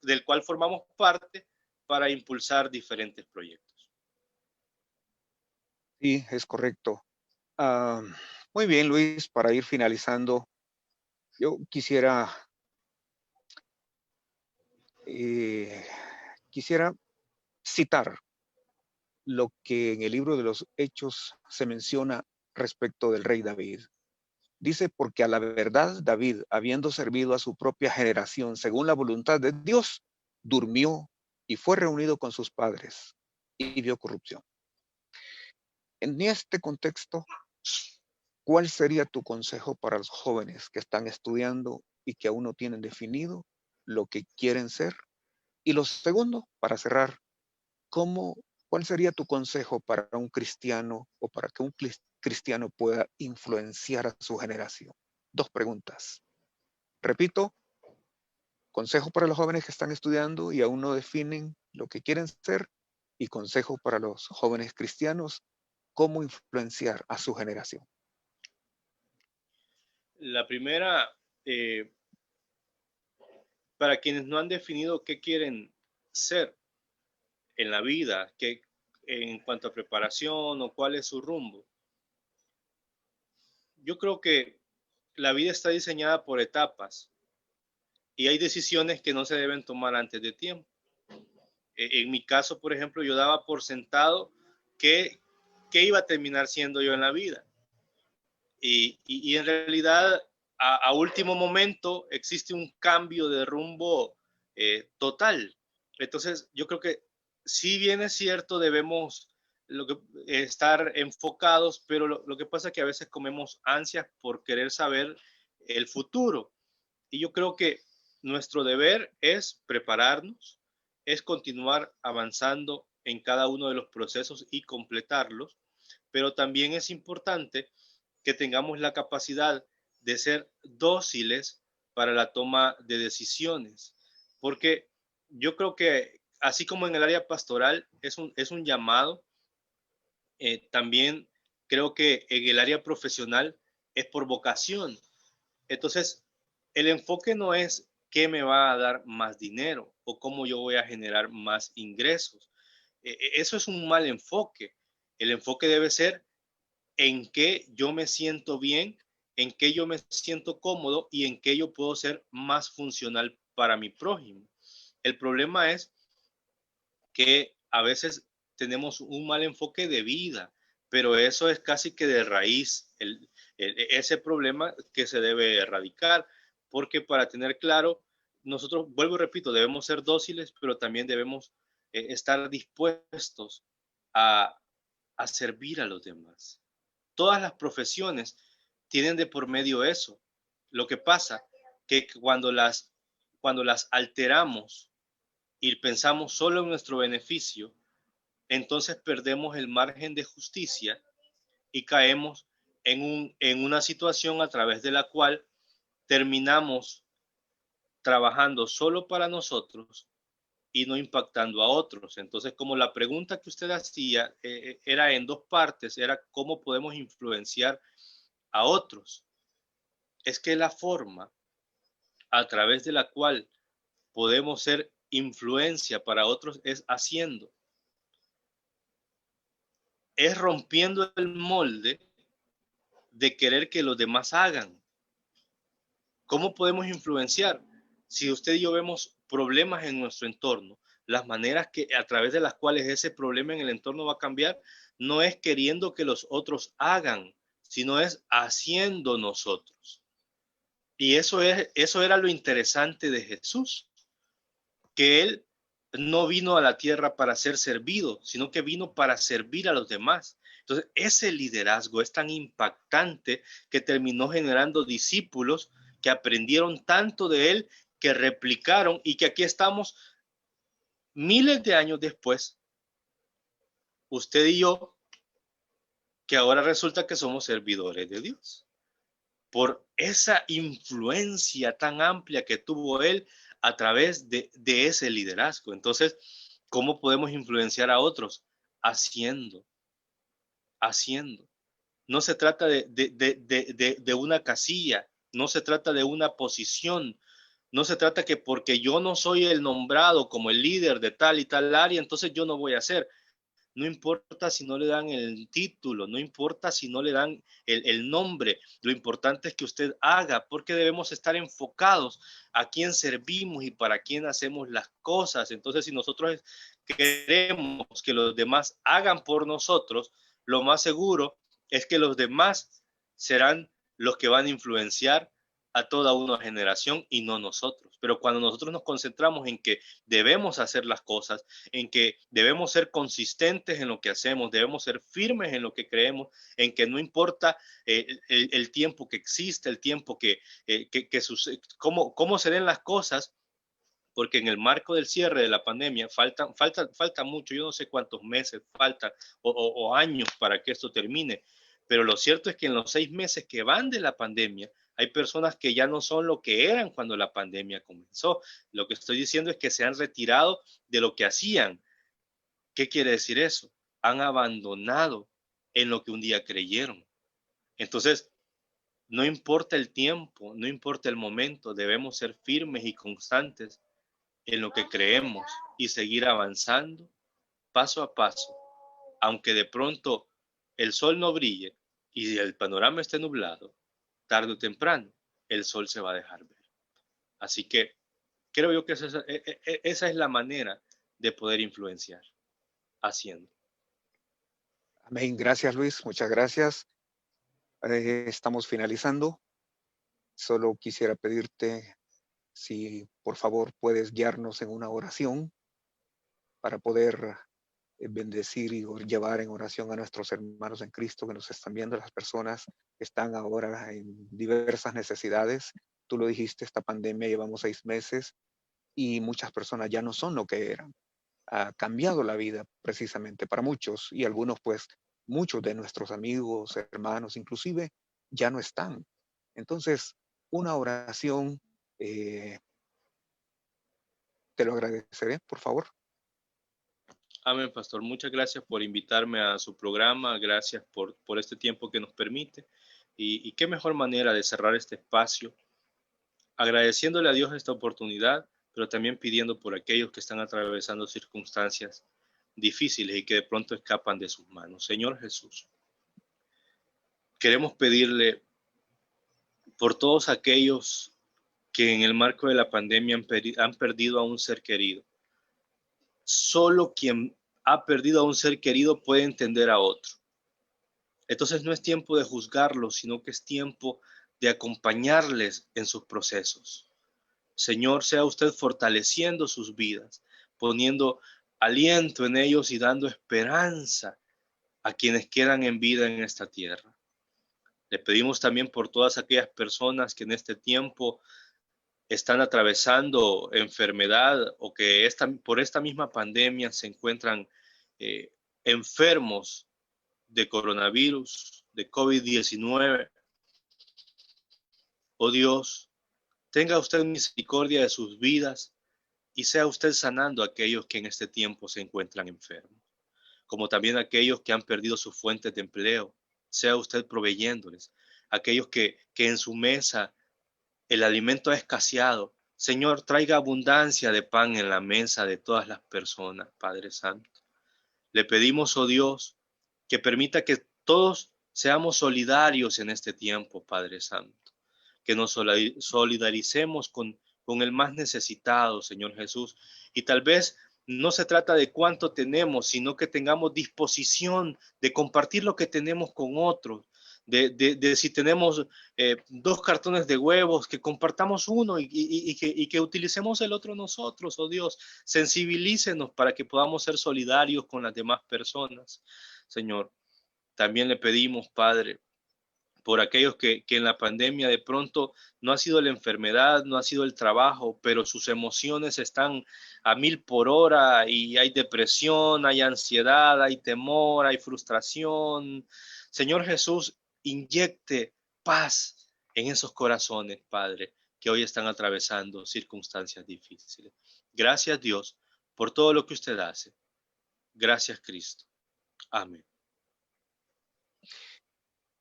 del cual formamos parte, para impulsar diferentes proyectos. Sí, es correcto. Ah, muy bien, Luis, para ir finalizando, yo eh, quisiera citar lo que en el libro de los Hechos se menciona respecto del rey David. Dice, porque a la verdad David, habiendo servido a su propia generación según la voluntad de Dios, durmió y fue reunido con sus padres y vio corrupción. En este contexto, ¿cuál sería tu consejo para los jóvenes que están estudiando y que aún no tienen definido lo que quieren ser? Y lo segundo, para cerrar, ¿cómo, ¿cuál sería tu consejo para un cristiano o para que un cristiano pueda influenciar a su generación? Dos preguntas. Repito, consejo para los jóvenes que están estudiando y aún no definen lo que quieren ser, y consejo para los jóvenes cristianos, cómo influenciar a su generación. La primera, para quienes no han definido qué quieren ser en la vida, en cuanto a preparación o cuál es su rumbo, yo creo que la vida está diseñada por etapas y hay decisiones que no se deben tomar antes de tiempo. En mi caso, por ejemplo, yo daba por sentado que, que iba a terminar siendo yo en la vida. Y en realidad, a último momento, existe un cambio de rumbo total. Entonces, yo creo que si bien es cierto, debemos estar enfocados, pero lo que pasa es que a veces comemos ansias por querer saber el futuro. Y yo creo que nuestro deber es prepararnos, es continuar avanzando en cada uno de los procesos y completarlos, pero también es importante que tengamos la capacidad de ser dóciles para la toma de decisiones, porque yo creo que así como en el área pastoral es un llamado, también creo que en el área profesional es por vocación. Entonces, el enfoque no es qué me va a dar más dinero o cómo yo voy a generar más ingresos. Eso es un mal enfoque. El enfoque debe ser en qué yo me siento bien, en qué yo me siento cómodo y en qué yo puedo ser más funcional para mi prójimo. El problema es que a veces tenemos un mal enfoque de vida, pero eso es casi que de raíz, ese problema que se debe erradicar, porque para tener claro, nosotros, vuelvo y repito, debemos ser dóciles, pero también debemos estar dispuestos a, a servir a los demás. Todas las profesiones tienen de por medio eso. Lo que pasa que cuando las alteramos y pensamos solo en nuestro beneficio, entonces perdemos el margen de justicia y caemos en una situación a través de la cual terminamos trabajando solo para nosotros y no impactando a otros. Entonces, como la pregunta que usted hacía era en dos partes, era cómo podemos influenciar a otros. Es que la forma a través de la cual podemos ser influencia para otros es haciendo, es rompiendo el molde de querer que los demás hagan. ¿Cómo podemos influenciar? Si usted y yo vemos problemas en nuestro entorno, las maneras que a través de las cuales ese problema en el entorno va a cambiar, no es queriendo que los otros hagan, sino es haciendo nosotros. Y eso era lo interesante de Jesús, que él no vino a la tierra para ser servido, sino que vino para servir a los demás. Entonces, ese liderazgo es tan impactante que terminó generando discípulos que aprendieron tanto de él, que replicaron y que aquí estamos miles de años después, usted y yo, que ahora resulta que somos servidores de Dios. Por esa influencia tan amplia que tuvo él a través de ese liderazgo. Entonces, ¿cómo podemos influenciar a otros? Haciendo, haciendo. No se trata de una casilla, no se trata de una posición, no se trata que porque yo no soy el nombrado como el líder de tal y tal área, entonces yo no voy a hacer. No importa si no le dan el título, no importa si no le dan el nombre, lo importante es que usted haga, porque debemos estar enfocados a quién servimos y para quién hacemos las cosas. Entonces, si nosotros queremos que los demás hagan por nosotros, lo más seguro es que los demás serán los que van a influenciar a toda una generación y no nosotros. Pero cuando nosotros nos concentramos en que debemos hacer las cosas, en que debemos ser consistentes en lo que hacemos, debemos ser firmes en lo que creemos, en que no importa el tiempo que existe, el tiempo que sucede, cómo se den las cosas, porque en el marco del cierre de la pandemia falta mucho, yo no sé cuántos meses falta o años para que esto termine, pero lo cierto es que en los 6 meses que van de la pandemia, hay personas que ya no son lo que eran cuando la pandemia comenzó. Lo que estoy diciendo es que se han retirado de lo que hacían. ¿Qué quiere decir eso? Han abandonado en lo que un día creyeron. Entonces, no importa el tiempo, no importa el momento, debemos ser firmes y constantes en lo que creemos y seguir avanzando paso a paso, aunque de pronto el sol no brille y el panorama esté nublado, tarde o temprano el sol se va a dejar ver. Así que creo yo que esa es la manera de poder influenciar, haciendo. Amén. Gracias, Luis. Muchas gracias. Estamos finalizando. Solo quisiera pedirte si por favor puedes guiarnos en una oración para poder bendecir y llevar en oración a nuestros hermanos en Cristo que nos están viendo, las personas que están ahora en diversas necesidades. Tú lo dijiste, esta pandemia llevamos 6 meses y muchas personas ya no son lo que eran. Ha cambiado la vida precisamente para muchos y algunos pues muchos de nuestros amigos, hermanos, inclusive ya no están. Entonces, una oración, eh, te lo agradeceré, por favor. Amén, pastor. Muchas gracias por invitarme a su programa. Gracias por este tiempo que nos permite. Y qué mejor manera de cerrar este espacio, agradeciéndole a Dios esta oportunidad, pero también pidiendo por aquellos que están atravesando circunstancias difíciles y que de pronto escapan de sus manos. Señor Jesús, queremos pedirle por todos aquellos que en el marco de la pandemia han perdido a un ser querido. Solo quien ha perdido a un ser querido puede entender a otro. Entonces no es tiempo de juzgarlos, sino que es tiempo de acompañarles en sus procesos. Señor, sea usted fortaleciendo sus vidas, poniendo aliento en ellos y dando esperanza a quienes quedan en vida en esta tierra. Le pedimos también por todas aquellas personas que en este tiempo están atravesando enfermedad o que por esta misma pandemia se encuentran eh, enfermos de coronavirus, de COVID-19. Oh Dios, tenga usted misericordia de sus vidas y sea usted sanando a aquellos que en este tiempo se encuentran enfermos, como también a aquellos que han perdido sus fuentes de empleo, sea usted proveyéndoles, aquellos que en su mesa el alimento ha escaseado. Señor, traiga abundancia de pan en la mesa de todas las personas, Padre Santo. Le pedimos, oh Dios, que permita que todos seamos solidarios en este tiempo, Padre Santo, que nos solidaricemos con el más necesitado, Señor Jesús, y tal vez no se trata de cuánto tenemos, sino que tengamos disposición de compartir lo que tenemos con otros, de si tenemos 2 cartones de huevos, que compartamos uno y que utilicemos el otro nosotros, oh Dios, sensibilícenos para que podamos ser solidarios con las demás personas, Señor. También le pedimos, Padre, por aquellos que en la pandemia de pronto no ha sido la enfermedad, no ha sido el trabajo, pero sus emociones están a 1000 por hora y hay depresión, hay ansiedad, hay temor, hay frustración. Señor Jesús, inyecte paz en esos corazones, Padre, que hoy están atravesando circunstancias difíciles. Gracias, Dios, por todo lo que usted hace. Gracias, Cristo. Amén.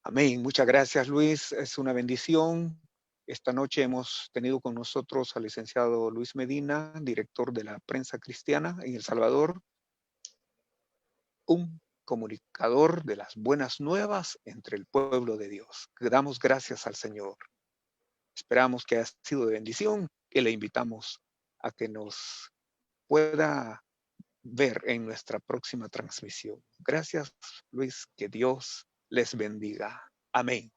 Amén. Muchas gracias, Luis. Es una bendición. Esta noche hemos tenido con nosotros al licenciado Luis Medina, director de la Prensa Cristiana en El Salvador, un comunicador de las buenas nuevas entre el pueblo de Dios. Damos gracias al Señor. Esperamos que haya sido de bendición y le invitamos a que nos pueda ver en nuestra próxima transmisión. Gracias, Luis. Que Dios les bendiga. Amén.